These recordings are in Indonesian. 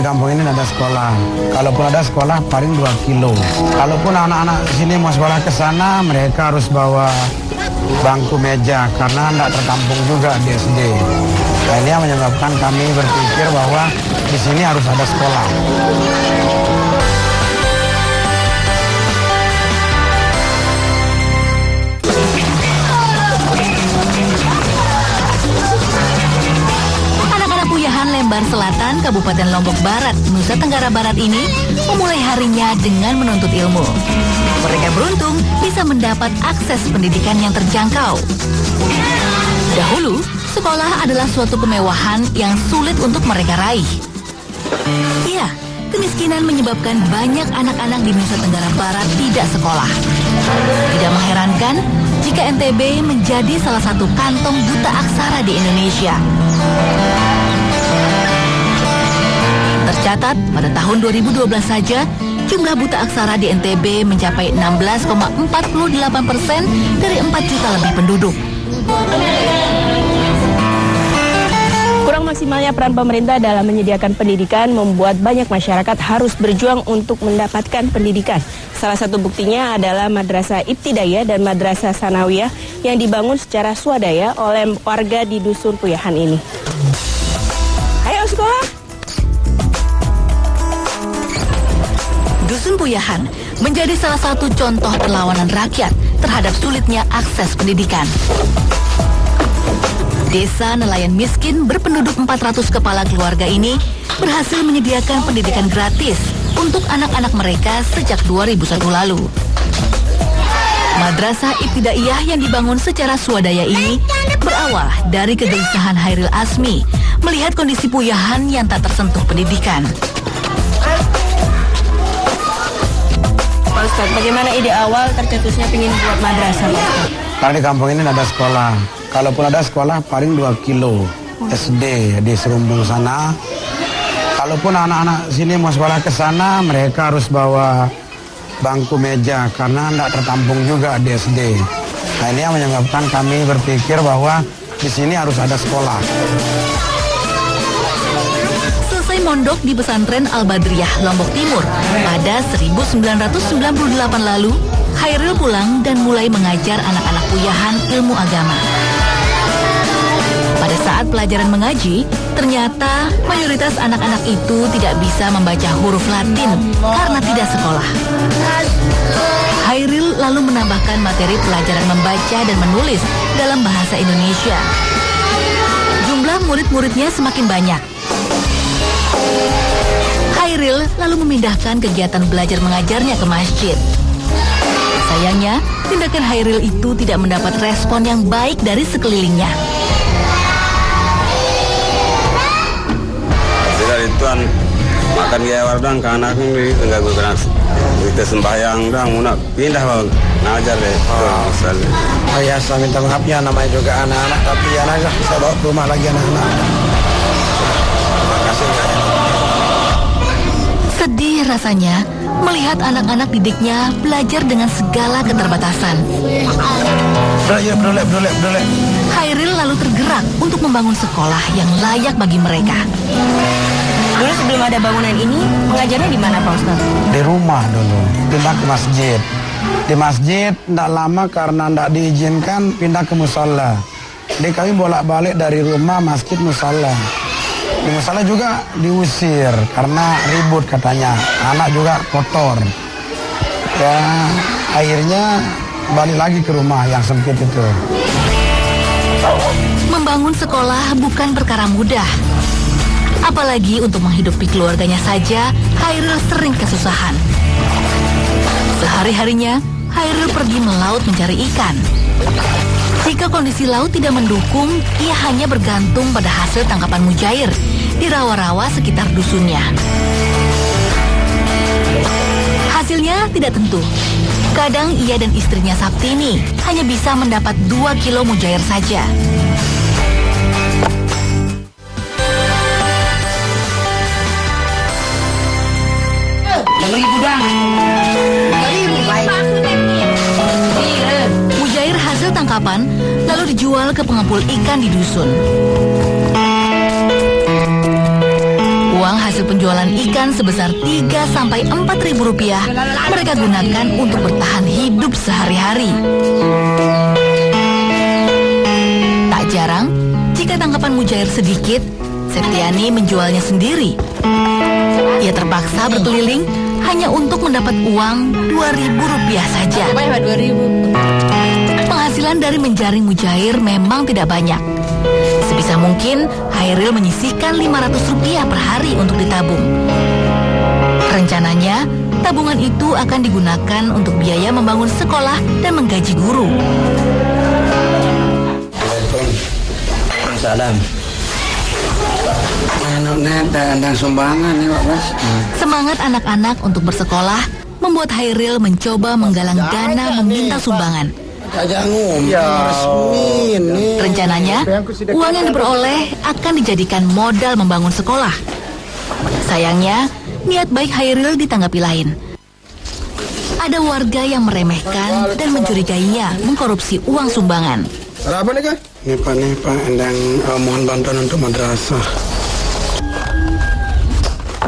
kampung ini ada sekolah. Kalaupun ada sekolah paling 2 kilo. Kalaupun anak-anak sini mau sekolah ke sana, mereka harus bawa bangku meja karena tidak tertampung juga di SD. Nah, ini yang menyebabkan kami berpikir bahwa di sini harus ada sekolah. Lembar Selatan, Kabupaten Lombok Barat, Nusa Tenggara Barat ini memulai harinya dengan menuntut ilmu. Mereka beruntung bisa mendapat akses pendidikan yang terjangkau. Dahulu, sekolah adalah suatu kemewahan yang sulit untuk mereka raih. Ya, kemiskinan menyebabkan banyak anak-anak di Nusa Tenggara Barat tidak sekolah. Tidak mengherankan jika NTB menjadi salah satu kantong buta aksara di Indonesia. Tercatat pada tahun 2012 saja, jumlah buta aksara di NTB mencapai 16,48% dari 4 juta lebih penduduk. Kurang maksimalnya peran pemerintah dalam menyediakan pendidikan membuat banyak masyarakat harus berjuang untuk mendapatkan pendidikan. Salah satu buktinya adalah Madrasah Ibtidaiyah dan Madrasah Sanawiyah yang dibangun secara swadaya oleh warga di Dusun Puyahan ini. Ayo sekolah! Dusun Puyahan menjadi salah satu contoh perlawanan rakyat terhadap sulitnya akses pendidikan. Desa nelayan miskin berpenduduk 400 kepala keluarga ini berhasil menyediakan pendidikan gratis untuk anak-anak mereka sejak 2001 lalu. Madrasah Ibtidaiyah yang dibangun secara swadaya ini berawal dari kegelisahan Hairil Asmi melihat kondisi Puyahan yang tak tersentuh pendidikan. Pak Ustadz, bagaimana ide awal tercetusnya ingin buat madrasah, Pak Ustadz? Karena di kampung ini ada sekolah. Kalaupun ada sekolah paling 2 kilo SD di Serumbung sana. Kalaupun anak-anak sini mau sekolah ke sana, mereka harus bawa bangku meja karena tidak tertampung juga di SD. Nah, ini yang menyebabkan kami berpikir bahwa di sini harus ada sekolah. Mondok di pesantren Al-Badriyah, Lombok Timur. Pada 1998 lalu, Hairil pulang dan mulai mengajar anak-anak Puyahan ilmu agama. Pada saat pelajaran mengaji, ternyata mayoritas anak-anak itu tidak bisa membaca huruf Latin karena tidak sekolah. Hairil lalu menambahkan materi pelajaran membaca dan menulis dalam bahasa Indonesia. Jumlah murid-muridnya semakin banyak. Hairil lalu memindahkan kegiatan belajar mengajarnya ke masjid. Sayangnya, tindakan Hairil itu tidak mendapat respon yang baik dari sekelilingnya. Tidak itu makan gaya wardang ke anaknya enggak gue kena kita sembahyang dong, mau pindah bang ngajar deh. Oh ya, saya minta maaf ya, namanya juga anak-anak, tapi ya anak saya bawa ke rumah lagi anak-anak. Terima kasih. Sedih rasanya melihat anak-anak didiknya belajar dengan segala keterbatasan. Boleh. Hairil lalu tergerak untuk membangun sekolah yang layak bagi mereka. Dulu sebelum ada bangunan ini, mengajarnya di mana, Pak Ustadz? Di rumah dulu, pindah ke masjid. Di masjid tidak lama karena tidak diizinkan pindah ke musola. Jadi kami bolak-balik dari rumah masjid musola. Di musola juga diusir karena ribut katanya, anak juga kotor. Ya akhirnya balik lagi ke rumah yang sempit itu. Membangun sekolah bukan perkara mudah. Apalagi untuk menghidupi keluarganya saja, Hairil sering kesusahan. Sehari-harinya, Hairil pergi melaut mencari ikan. Jika kondisi laut tidak mendukung, ia hanya bergantung pada hasil tangkapan mujair di rawa-rawa sekitar dusunnya. Hasilnya tidak tentu. Kadang ia dan istrinya Saptini hanya bisa mendapat 2 kilo mujair saja. Mujair hasil tangkapan lalu dijual ke pengepul ikan di dusun. Uang hasil penjualan ikan sebesar 3-4 ribu rupiah mereka gunakan untuk bertahan hidup sehari-hari. Tak jarang, jika tangkapan mujair sedikit, Septiani menjualnya sendiri. Ia terpaksa berkeliling hanya untuk mendapat uang 2.000 rupiah saja. Penghasilan dari menjaring mujair memang tidak banyak. Sebisa mungkin, Hairil menyisihkan 500 rupiah per hari untuk ditabung. Rencananya, tabungan itu akan digunakan untuk biaya membangun sekolah dan menggaji guru. Salam. Ada sumbangan ya Pak Bas. Semangat anak-anak untuk bersekolah membuat Hairil mencoba menggalang dana meminta sumbangan. Rencananya, uang yang diperoleh akan dijadikan modal membangun sekolah. Sayangnya, niat baik Hairil ditanggapi lain. Ada warga yang meremehkan dan mencurigainya mengkorupsi uang sumbangan. Ada apa nih Kak? Ini Pak, yang mohon bantuan untuk madrasah.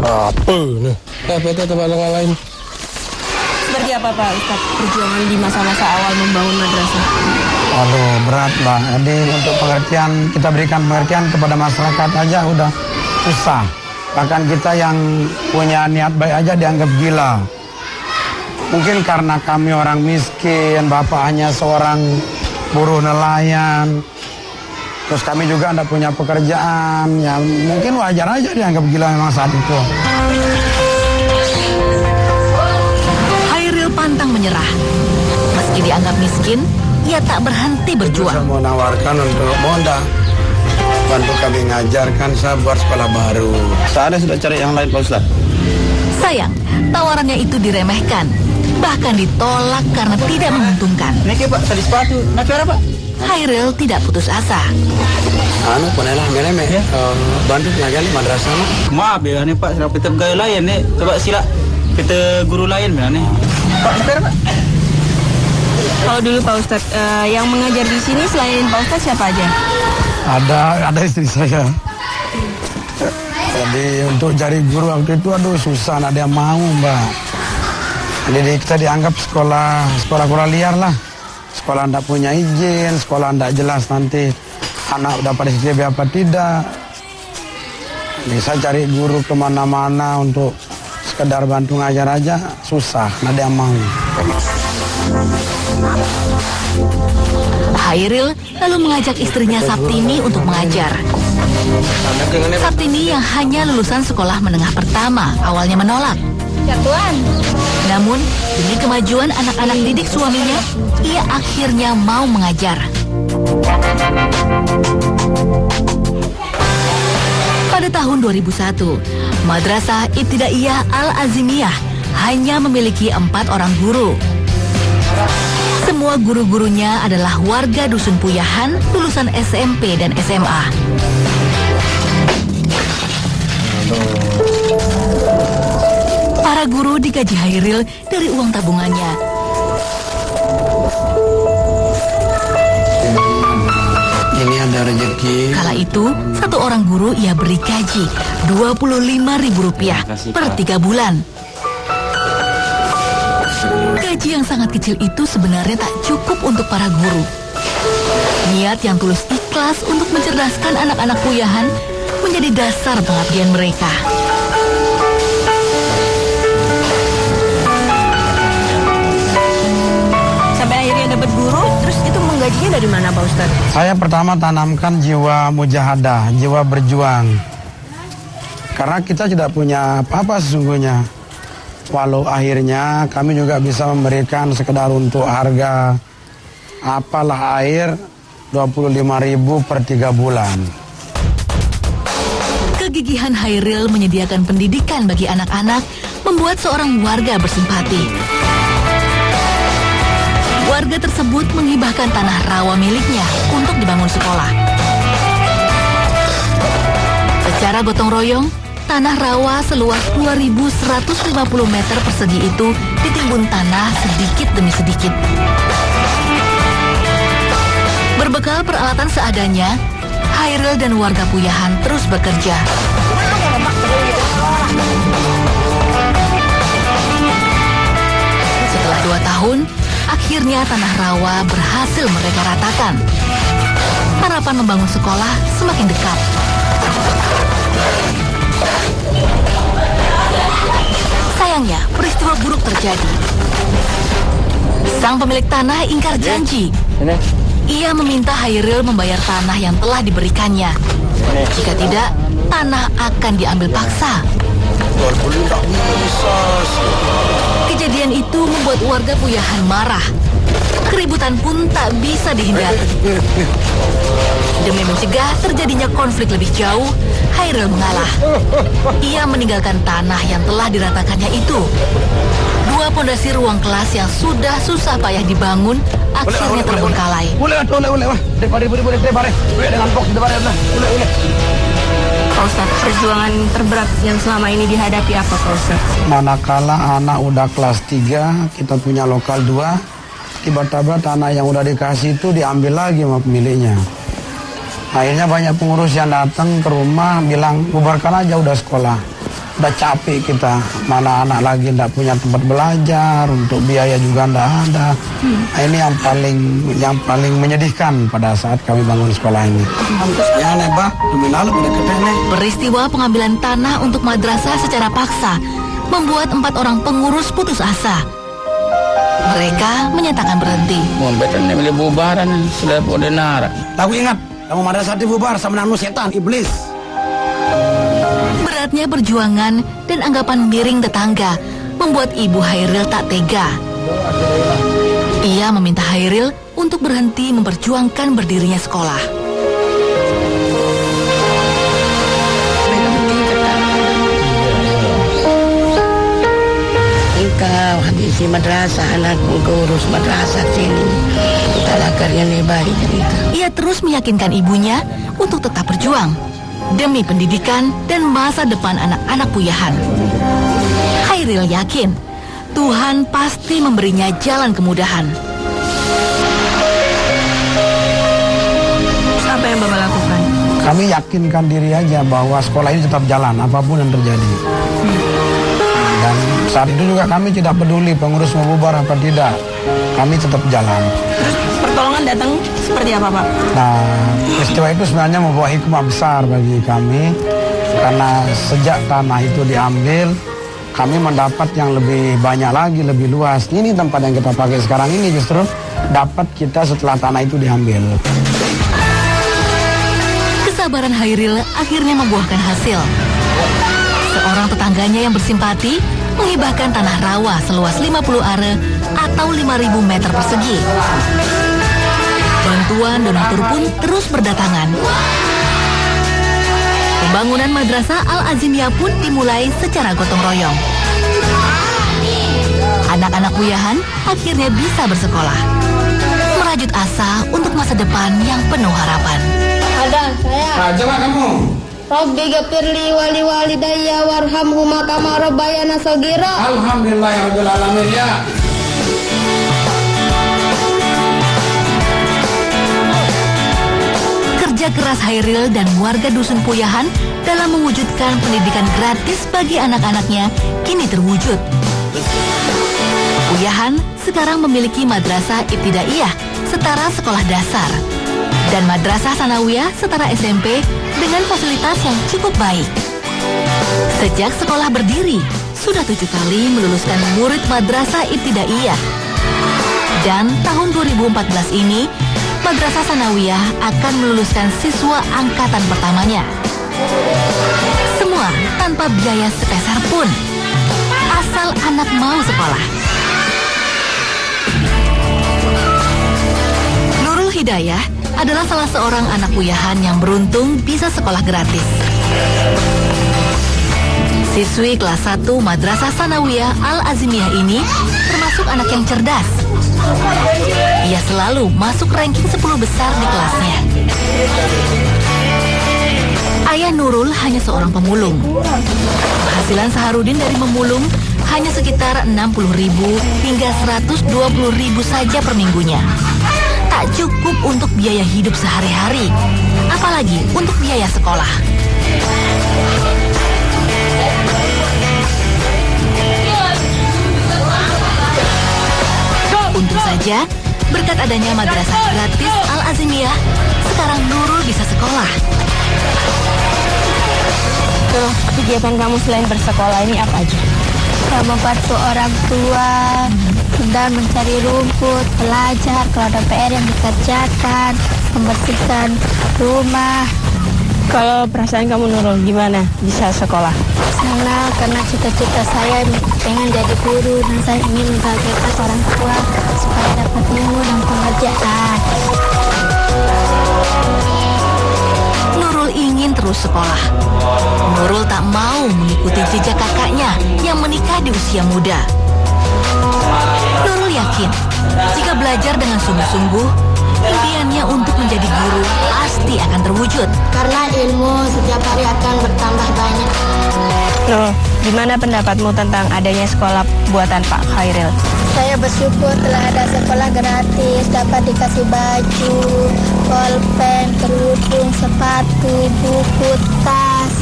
Apa nih? PT tempat lain. Seperti apa Pak Ustadz perjuangan di masa-masa awal membangun madrasah? Aduh, berat Bang. Jadi untuk pengertian, kita berikan pengertian kepada masyarakat aja udah susah. Bahkan kita yang punya niat baik aja dianggap gila. Mungkin karena kami orang miskin, bapak hanya seorang buruh nelayan. Terus kami juga tidak punya pekerjaan, ya mungkin wajar aja dianggap gila memang saat itu. Hairil pantang menyerah. Meski dianggap miskin, ia tak berhenti berjuang. Saya mau nawarkan untuk Monda bantu kami ngajarkan saya buat sekolah baru. Saya sudah cari yang lain Pak Ustaz. Sayang, tawarannya itu diremehkan, bahkan ditolak karena tidak menguntungkan. Niki Pak, tadi sepatu, nak cara Pak? Hairil tidak putus asa. Anu punelah meremeh ya. Bantu ngajar di madrasah. Maaf ya nih Pak, kita pegawai lain nih. Coba sila kita guru lain ya nih. Pak, sekarang Pak. Kalau dulu Pak Ustadz, yang mengajar di sini selain Pak Ustadz siapa aja? Ada istri saya. Jadi untuk cari guru waktu itu aduh susah, ada yang mau Mbak. Jadi kita dianggap sekolah liar lah. Sekolah tidak punya izin, sekolah tidak jelas nanti anak dapat SDB apa tidak. Jadi saya cari guru kemana-mana untuk sekedar bantu ngajar aja susah, tidak ada yang mau. Hairil lalu mengajak istrinya Saptini untuk mengajar. Saptini yang hanya lulusan sekolah menengah pertama awalnya menolak. Ya Tuhan. Namun, demi kemajuan anak-anak didik suaminya, ia akhirnya mau mengajar. Pada tahun 2001, Madrasah Ibtidaiyah Al-Azimiyah hanya memiliki 4 orang guru. Semua guru-gurunya adalah warga Dusun Puyahan, lulusan SMP dan SMA. Para guru digaji Hairil dari uang tabungannya. Ini ada rezeki. Kala itu, satu orang guru ia beri gaji Rp25.000 per 3 bulan. Gaji yang sangat kecil itu sebenarnya tak cukup untuk para guru. Niat yang tulus ikhlas untuk mencerdaskan anak-anak Puyahan menjadi dasar pengabdian mereka. Dapat guru, terus itu menggajinya dari mana Pak Ustadz? Saya pertama tanamkan jiwa mujahadah, jiwa berjuang. Karena kita tidak punya apa-apa sesungguhnya. Walau akhirnya kami juga bisa memberikan sekedar untuk harga apalah air 25.000 per 3 bulan. Kegigihan Hairil menyediakan pendidikan bagi anak-anak membuat seorang warga bersimpati. Warga tersebut menghibahkan tanah rawa miliknya untuk dibangun sekolah. Secara gotong royong, tanah rawa seluas 2.150 meter persegi itu ditimbun tanah sedikit demi sedikit. Berbekal peralatan seadanya, Hairil dan warga Puyahan terus bekerja. tahun, akhirnya tanah rawa berhasil mereka ratakan. Harapan membangun sekolah semakin dekat. Sayangnya, peristiwa buruk terjadi. Sang pemilik tanah ingkar janji. Ia meminta Hairil membayar tanah yang telah diberikannya. Jika tidak, tanah akan diambil paksa. Kejadian itu membuat warga Puyahan marah. Keributan pun tak bisa dihindari. Demi mencegah terjadinya konflik lebih jauh, Hairil mengalah. Ia meninggalkan tanah yang telah diratakannya itu. Dua pondasi ruang kelas yang sudah susah payah dibangun akhirnya terbengkalai. Pak Ustadz, perjuangan terberat yang selama ini dihadapi apa Pak Ustadz? Manakala anak udah kelas 3, kita punya lokal 2, tiba-tiba tanah yang udah dikasih itu diambil lagi sama pemiliknya. Akhirnya banyak pengurus yang datang ke rumah bilang, bubarkan aja udah sekolah. Udah capek kita, mana anak lagi nggak punya tempat belajar, untuk biaya juga nggak ada. Nah, ini yang paling menyedihkan pada saat kami bangun sekolah ini. Ya nebah, Peristiwa pengambilan tanah untuk madrasah secara paksa membuat 4 orang pengurus putus asa. Mereka menyatakan berhenti. Lagu ingat, kamu madrasah dibubar sama nanu setan, iblis. Beratnya perjuangan dan anggapan miring tetangga membuat ibu Hairil tak tega. Ia meminta Hairil untuk berhenti memperjuangkan berdirinya sekolah. Engkau habisi madrasah, anakku urus madrasah sini. Kita lakarnya baik. Ia terus meyakinkan ibunya untuk tetap berjuang demi pendidikan dan masa depan anak-anak Puyahan. Hairil yakin Tuhan pasti memberinya jalan kemudahan. Apa yang Bapak lakukan? Kami yakinkan diri aja bahwa sekolah ini tetap jalan apapun yang terjadi. Dan saat itu juga kami tidak peduli pengurus mau bubar apa tidak. Kami tetap jalan. Terus pertolongan datang seperti apa Pak? Nah, peristiwa itu sebenarnya membawa hikmah besar bagi kami. Karena sejak tanah itu diambil, kami mendapat yang lebih banyak lagi, lebih luas. Ini tempat yang kita pakai sekarang ini justru dapat kita setelah tanah itu diambil. Kesabaran Hairil akhirnya membuahkan hasil. Seorang tetangganya yang bersimpati menghibahkan tanah rawa seluas 50 are atau 5.000 meter persegi. Bantuan donatur pun terus berdatangan. Pembangunan Madrasah Al-Azimiyah pun dimulai secara gotong royong. Anak-anak Puyahan akhirnya bisa bersekolah, merajut asa untuk masa depan yang penuh harapan. Ada saya. Coba kamu. Rabbi gafirli wali walidayya warhamhuma kama rabbayana shaghira. Alhamdulillah ya Rabbil alamin ya. Kerja keras Hairil dan warga Dusun Puyahan dalam mewujudkan pendidikan gratis bagi anak-anaknya kini terwujud. Puyahan sekarang memiliki madrasah ibtidaiyah setara sekolah dasar dan madrasah sanawiyah setara SMP dengan fasilitas yang cukup baik. Sejak sekolah berdiri, sudah 7 kali meluluskan murid madrasah ibtidaiyah. Dan tahun 2014 ini, Madrasah Sanawiyah akan meluluskan siswa angkatan pertamanya. Semua tanpa biaya sepeser pun, asal anak mau sekolah. Nurul Hidayah adalah salah seorang anak Puyahan yang beruntung bisa sekolah gratis. Siswi kelas 1 Madrasah Sanawiyah Al-Azimiyah ini termasuk anak yang cerdas. Ia selalu masuk ranking 10 besar di kelasnya. Ayah Nurul hanya seorang pemulung. Penghasilan Saharudin dari memulung hanya sekitar 60.000 hingga 120.000 saja per minggunya. Tak cukup untuk biaya hidup sehari-hari, apalagi untuk biaya sekolah. saja, berkat adanya madrasah gratis Al-Azimiyah, sekarang Nurul bisa sekolah. Tuh, kegiatan kamu selain bersekolah ini apa aja? Saya membantu orang tua dan mencari rumput, belajar kalau ada PR yang dikerjakan, membersihkan rumah. Kalau perasaan kamu Nurul gimana bisa sekolah? Senang karena cita-cita saya pengen jadi guru dan saya ingin membahagiakan orang tua supaya dapat ilmu dan pengerjaan. Nurul ingin terus sekolah. Nurul tak mau mengikuti jejak kakaknya yang menikah di usia muda. Nurul yakin, jika belajar dengan sungguh-sungguh, impiannya untuk menjadi guru pasti akan terwujud. Karena ilmu setiap hari akan bertambah banyak. Nurul, gimana pendapatmu tentang adanya sekolah buatan Pak Khairil? Saya bersyukur telah ada sekolah gratis, dapat dikasih baju, pulpen, kerudung, sepatu, buku, tas,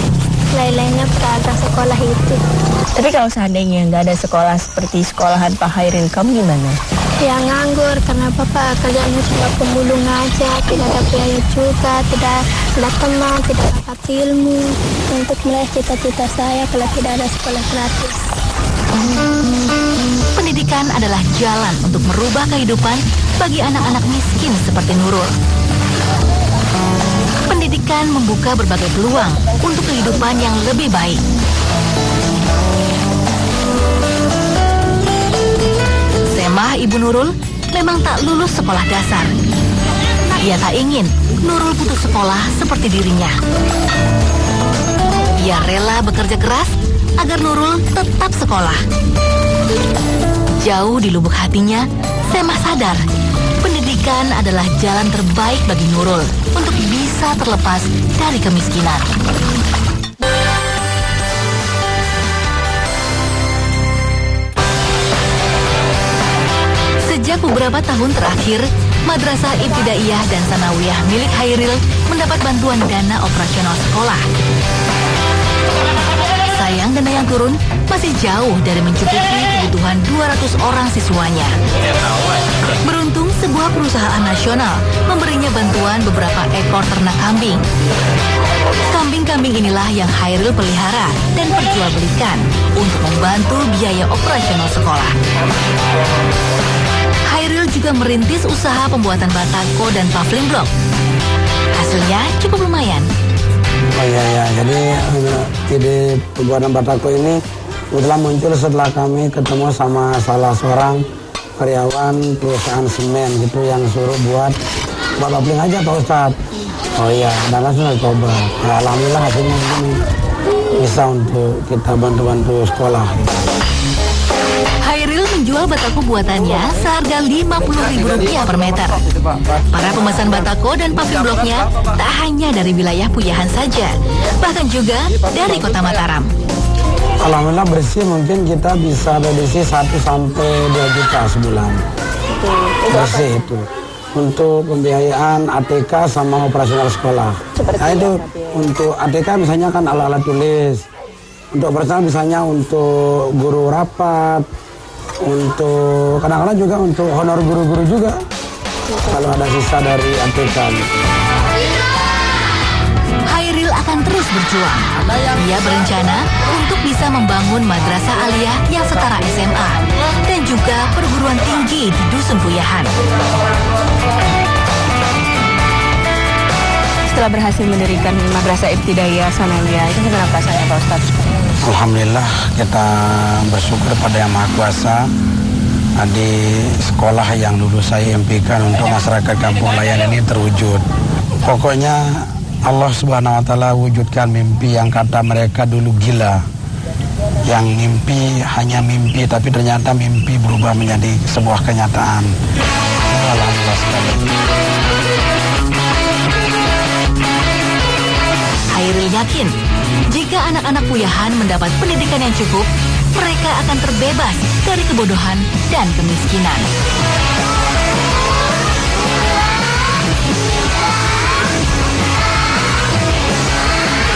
lain-lainnya peralatan sekolah itu. Tapi kalau seandainya nggak ada sekolah seperti sekolahan Pak Khairil, kamu gimana? Ya nganggur karena bapak kerjanya cuma pemulung aja, tidak ada biaya juga, tidak ada teman, tidak dapat ilmu untuk meraih cita-cita saya kalau tidak ada sekolah gratis. Pendidikan adalah jalan untuk merubah kehidupan bagi anak-anak miskin seperti Nurul. Pendidikan membuka berbagai peluang untuk kehidupan yang lebih baik. Semah Ibu Nurul memang tak lulus sekolah dasar. Ia tak ingin Nurul putus sekolah seperti dirinya. Ia rela bekerja keras agar Nurul tetap sekolah. Jauh di lubuk hatinya, Semah sadar pendidikan adalah jalan terbaik bagi Nurul untuk bisa terlepas dari kemiskinan. Sejak beberapa tahun terakhir, Madrasah Ibtidaiyah dan Sanawiyah milik Khairil mendapat bantuan dana operasional sekolah. Sayang, dana yang turun masih jauh dari mencukupi kebutuhan 200 orang siswanya. Beruntung, sebuah perusahaan nasional memberinya bantuan beberapa ekor ternak kambing. Kambing-kambing inilah yang Khairil pelihara dan perjualbelikan untuk membantu biaya operasional sekolah. Khairil juga merintis usaha pembuatan batako dan pavling block. Hasilnya cukup lumayan. Oh iya, jadi ide pembuatan batako ini telah muncul setelah kami ketemu sama salah seorang karyawan perusahaan semen gitu yang suruh buat pavling aja Pak Ustadz. Oh iya, dan langsung coba. Nah, alhamdulillah hasilnya ini bisa untuk kita bantu-bantu sekolah. Khairil menjual batako buatannya seharga Rp50.000 per meter. Para pemesan batako dan paving bloknya tak hanya dari wilayah Puyahan saja, bahkan juga dari kota Mataram. Alhamdulillah bersih mungkin kita bisa produksi 1-2 juta sebulan. Bersih itu. Untuk pembiayaan ATK sama operasional sekolah. Nah itu untuk ATK misalnya kan alat-alat tulis. Untuk operasional misalnya untuk guru rapat. Untuk kadang-kadang juga untuk honor guru-guru juga kalau ada sisa dari ATK. Khairil akan terus berjuang. Ia berencana untuk bisa membangun madrasah aliyah yang setara SMA dan juga perguruan tinggi di Dusun Puyahan. Setelah berhasil mendirikan Madrasah Ibtidaiyah Sanawiyah, itu gimana perasaannya Pak Ustadz? Alhamdulillah kita bersyukur pada Yang Maha Kuasa di sekolah yang dulu saya impikan untuk masyarakat Kampung Layan ini terwujud. Pokoknya Allah Subhanahu wa Ta'ala wujudkan mimpi yang kata mereka dulu gila. Yang mimpi hanya mimpi, tapi ternyata mimpi berubah menjadi sebuah kenyataan. Alhamdulillah sekali. Khairil yakin, jika anak-anak Puyahan mendapat pendidikan yang cukup, mereka akan terbebas dari kebodohan dan kemiskinan.